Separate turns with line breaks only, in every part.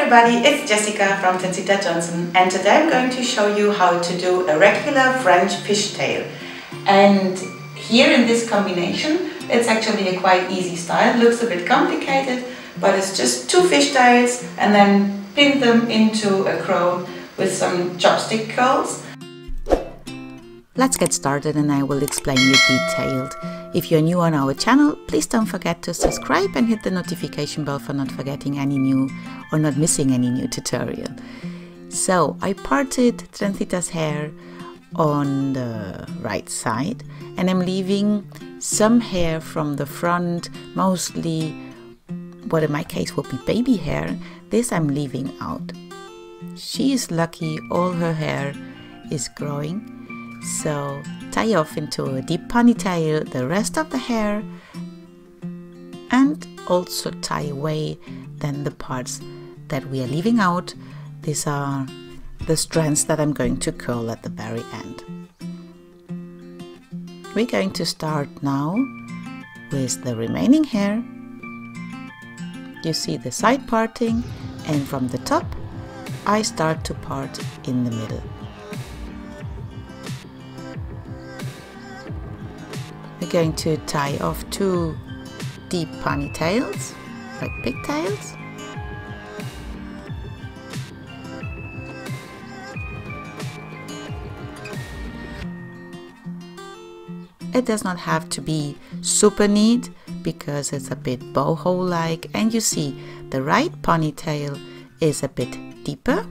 everybody, it's Jessica from Tensita Johnson, and today I'm going to show you how to do a regular French fishtail. And here in this combination, it's actually a quite easy style. It looks a bit complicated, but it's just two fishtails and then pin them into a crown with some chopstick curls.
Let's get started and I will explain you detailed. If you're new on our channel, please don't forget to subscribe and hit the notification bell for not forgetting any new or not missing any new tutorial. So I parted Tensita's hair on the right side and I'm leaving some hair from the front, mostly what in my case will be baby hair. This I'm leaving out. She is lucky, all her hair is growing. So tie off into a deep ponytail the rest of the hair and also tie away then the parts that we are leaving out. These are the strands that I'm going to curl at the very end. We're going to start now with the remaining hair. You see the side parting, and from the top I start to part in the middle. We're going to tie off two deep ponytails, like pigtails. It does not have to be super neat because it's a bit boho-like, and you see the right ponytail is a bit deeper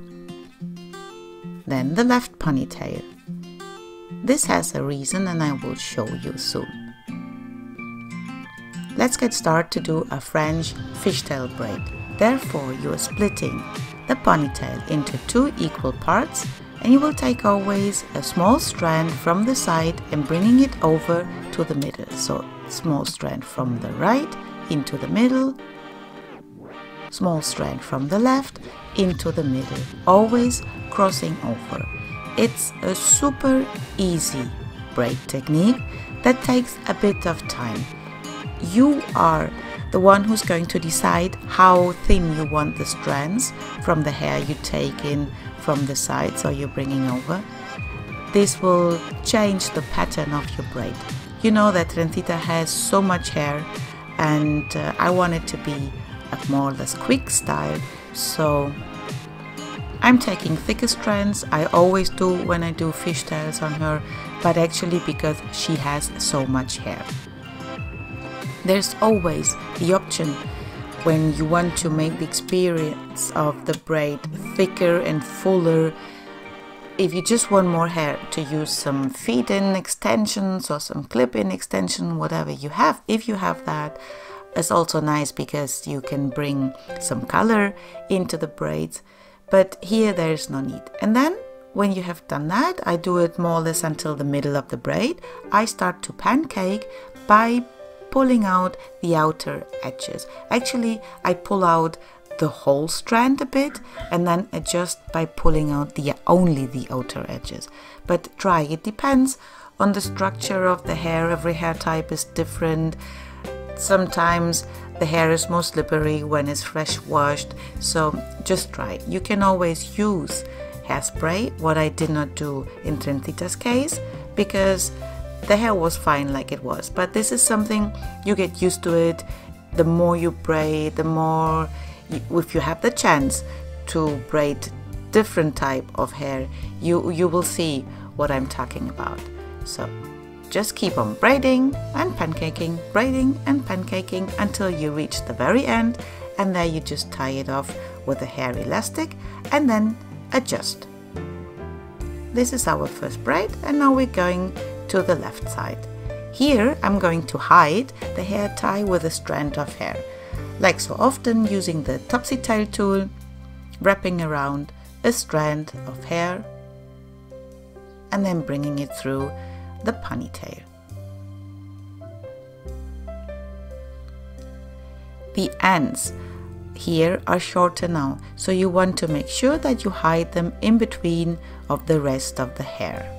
than the left ponytail. This has a reason and I will show you soon. Let's get started to do a French fishtail braid. Therefore, you are splitting the ponytail into two equal parts, and you will take always a small strand from the side and bringing it over to the middle. So small strand from the right into the middle, small strand from the left into the middle, always crossing over. It's a super easy braid technique that takes a bit of time. You are the one who's going to decide how thin you want the strands from the hair you take in from the sides or you're bringing over. This will change the pattern of your braid. You know that Tensita has so much hair, and I want it to be a more or less quick style, so I'm taking thicker strands. I always do when I do fishtails on her, but actually because she has so much hair. There's always the option when you want to make the experience of the braid thicker and fuller. If you just want more hair, to use some feed-in extensions or some clip-in extension, whatever you have. If you have that, it's also nice because you can bring some color into the braids. But here there is no need. And then when you have done that, I do it more or less until the middle of the braid. I start to pancake by pulling out the outer edges. Actually, I pull out the whole strand a bit and then adjust by pulling out only the outer edges. But try, it depends on the structure of the hair. Every hair type is different. Sometimes the hair is more slippery when it's fresh washed, so just try. You can always use hairspray, what I did not do in Tensita's case because the hair was fine like it was, but this is something you get used to it. The more you braid, the more, if you have the chance to braid different type of hair, you will see what I'm talking about. So just keep on braiding and pancaking until you reach the very end, and there you just tie it off with a hair elastic and then adjust. This is our first braid, and now we're going to the left side. Here I'm going to hide the hair tie with a strand of hair, like so often, using the topsy tail tool, wrapping around a strand of hair and then bringing it through the ponytail. The ends here are shorter now, so you want to make sure that you hide them in between of the rest of the hair.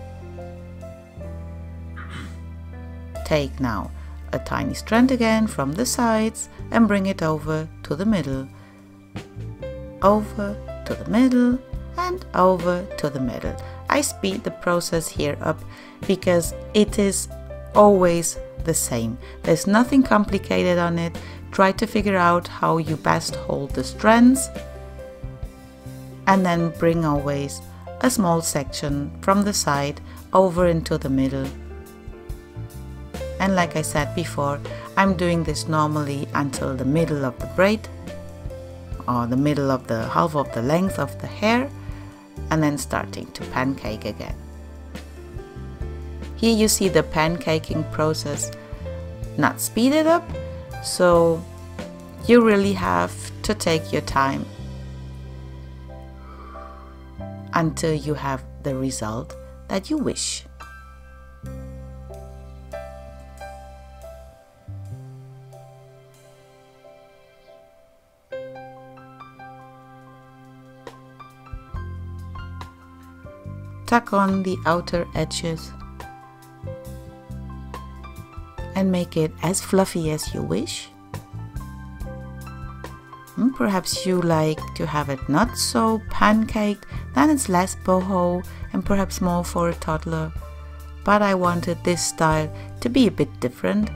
Take now a tiny strand again from the sides and bring it over to the middle. over to the middle and over to the middle. I speed the process here up because it is always the same. There's nothing complicated on it. Try to figure out how you best hold the strands and then bring always a small section from the side over into the middle. And like I said before, I'm doing this normally until the middle of the braid or the middle of the half of the length of the hair, and then starting to pancake again. Here you see the pancaking process not speeded up, so you really have to take your time until you have the result that you wish. Tuck on the outer edges and make it as fluffy as you wish. Perhaps you like to have it not so pancaked, then it's less boho and perhaps more for a toddler. But I wanted this style to be a bit different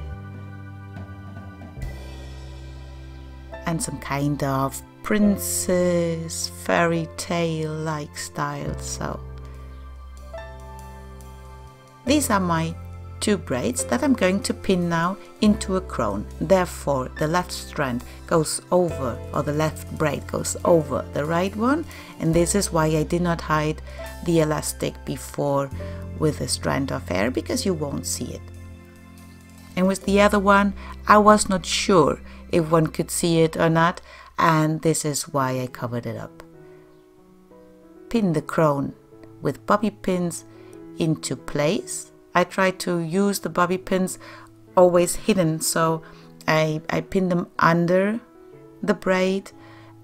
and some kind of princess fairy tale like style. So these are my two braids that I'm going to pin now into a crown. Therefore the left strand goes over, or the left braid goes over the right one, and this is why I did not hide the elastic before with a strand of hair, because you won't see it. And with the other one I was not sure if one could see it or not, and this is why I covered it up. Pin the crown with bobby pins into place. I try to use the bobby pins always hidden, so I pin them under the braid,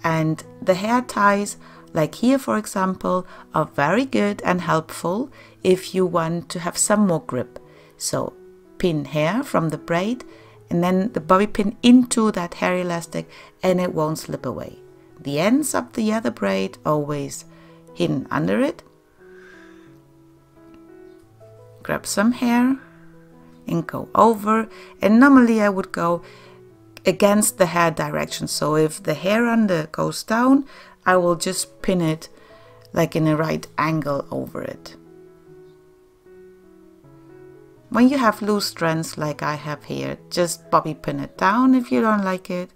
and the hair ties, like here for example, are very good and helpful if you want to have some more grip. So pin hair from the braid and then the bobby pin into that hair elastic, and it won't slip away. The ends of the other braid always hidden under it. Grab some hair and go over, and normally I would go against the hair direction, so if the hair under goes down I will just pin it like in a right angle over it. When you have loose strands like I have here, just bobby pin it down if you don't like it.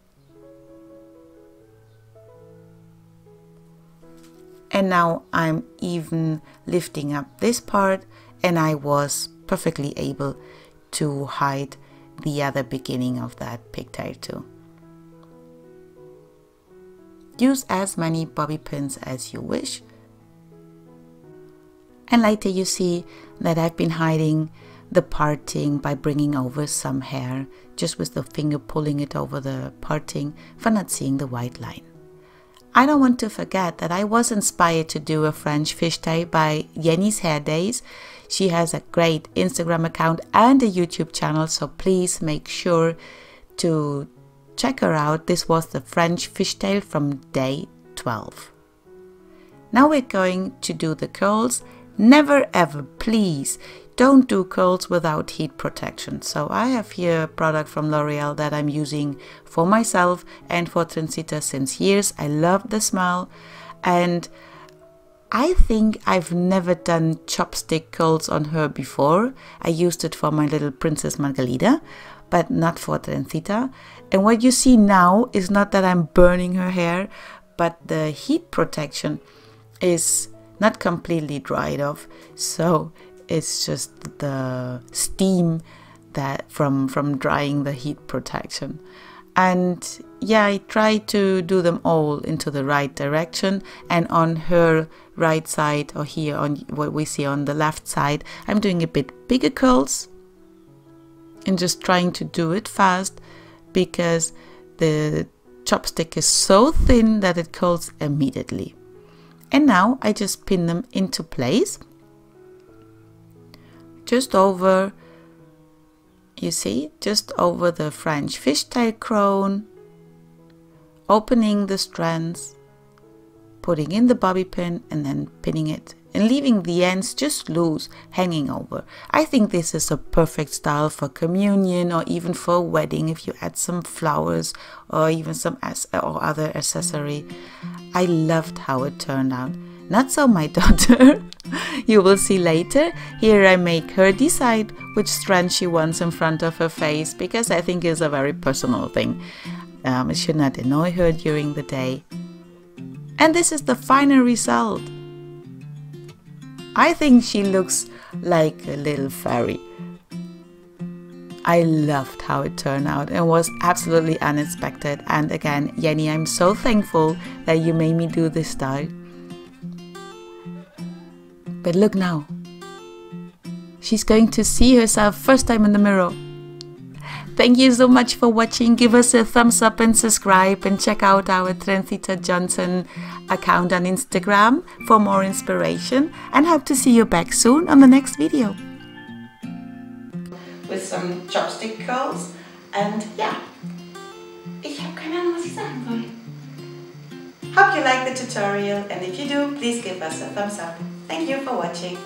And now I'm even lifting up this part, and I was perfectly able to hide the other beginning of that pigtail too. Use as many bobby pins as you wish. And later you see that I've been hiding the parting by bringing over some hair, just with the finger pulling it over the parting for not seeing the white line. I don't want to forget that I was inspired to do a French fishtail by Jenny's Hair Days. She has a great Instagram account and a YouTube channel, so please make sure to check her out. This was the French fishtail from day 12. Now we're going to do the curls. Never ever, please, don't do curls without heat protection. So I have here a product from L'Oreal that I'm using for myself and for Transita since years. I love the smell, and I think I've never done chopstick curls on her before. I used it for my little Princess Margarita, but not for Transita. And what you see now is not that I'm burning her hair, but the heat protection is not completely dried off, so it's just the steam that from drying the heat protection. And yeah, I try to do them all into the right direction, and on her right side, or here on what we see on the left side, I'm doing a bit bigger curls and just trying to do it fast because the chopstick is so thin that it curls immediately. And now I just pin them into place, just over, you see, just over the French fishtail crown, opening the strands putting in the bobby pin and then pinning it and leaving the ends just loose, hanging over. I think this is a perfect style for communion or even for a wedding if you add some flowers or even some or other accessory. I loved how it turned out. Not so my daughter. You will see later. Here I make her decide which strand she wants in front of her face, because I think it's a very personal thing. It should not annoy her during the day. And this is the final result. I think she looks like a little fairy. I loved how it turned out and was absolutely unexpected. And again, Jenny, I'm so thankful that you made me do this style. But look now. She's going to see herself first time in the mirror. Thank you so much for watching. Give us a thumbs up and subscribe, and check out our Trendsetter Johnson account on Instagram for more inspiration, and hope to see you back soon on the next video.
With some chopstick curls, and yeah, ich habe keine Ahnung, was ich sagen soll. Hope you like the tutorial, and if you do, please give us a thumbs up. Thank you for watching.